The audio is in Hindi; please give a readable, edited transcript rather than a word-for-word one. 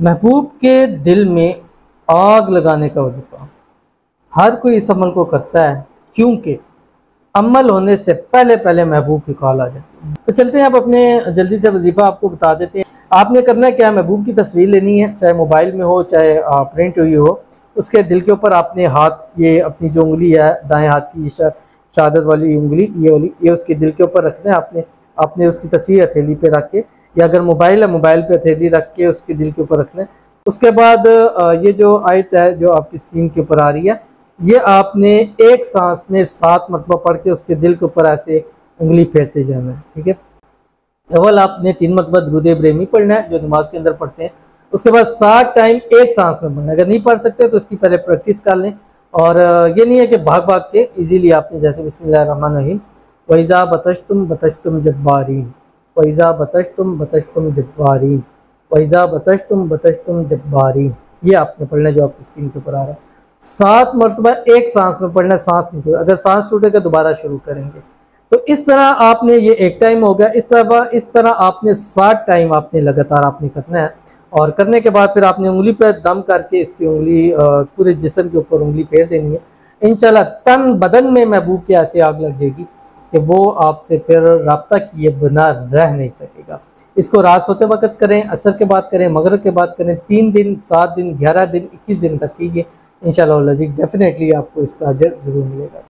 महबूब के दिल में आग लगाने का वजीफा हर कोई इस अमल को करता है, क्योंकि अमल होने से पहले पहले महबूब की कॉल आ जाती है। तो चलते हैं, आप अपने जल्दी से वजीफा आपको बता देते हैं। आपने करना है क्या, महबूब की तस्वीर लेनी है, चाहे मोबाइल में हो चाहे प्रिंट हुई हो। उसके दिल के ऊपर आपने हाथ, ये अपनी जो उंगली है दाएं हाथ की शहादत वाली उंगली, ये वाली, ये उसके दिल के ऊपर रखना है आपने उसकी तस्वीर हथेली पे रख के, या अगर मोबाइल है मोबाइल पे हथेली रख के उसके दिल के ऊपर रखना है। उसके बाद ये जो आयत है जो आपकी स्क्रीन के ऊपर आ रही है, ये आपने एक सांस में 7 मरतबा पढ़ के उसके दिल के ऊपर ऐसे उंगली फेरते जाना है। ठीक है, अव्वल आपने 3 मरतबा दुरूद इब्राहिमी पढ़ना है जो नमाज के अंदर पढ़ते हैं। उसके बाद 7 टाइम एक सांस में पढ़ना है। अगर नहीं पढ़ सकते तो इसकी पहले प्रैक्टिस कर लें। और ये नहीं है कि भाग भाग के, इजीली आपने जैसे बिस्मिल्लाहिर्रहमानिर्रहीम वइज़ा बतशतुम जब्बारीन, वइज़ा बतशतुम जब्बारीन, वइज़ा बतशतुम जब्बारीन, ये आपने पढ़ना है जो आपकी स्क्रीन के ऊपर आ रहा है। 7 मरतबा एक सांस में पढ़ना है, सांस नहीं टूटे। अगर सांस टूटेगा दोबारा शुरू करेंगे। तो इस तरह आपने, ये एक टाइम हो गया, इस तरह आपने 7 टाइम आपने लगातार आपने करना है। और करने के बाद फिर आपने उंगली पर दम करके इसकी उंगली पूरे जिस्म के ऊपर उंगली फेर देनी है। इंशाल्लाह तन बदन में महबूब की ऐसी आग लग जाएगी कि वो आपसे फिर रब्ता किए बिना रह नहीं सकेगा। इसको रात सोते वक्त करें, असर के बाद करें, मगरिब के बाद करें, 3 दिन, 7 दिन, 11 दिन, 21 दिन तक कीजिए। इंशाल्लाह डेफिनेटली आपको इसका अजर जरूर मिलेगा।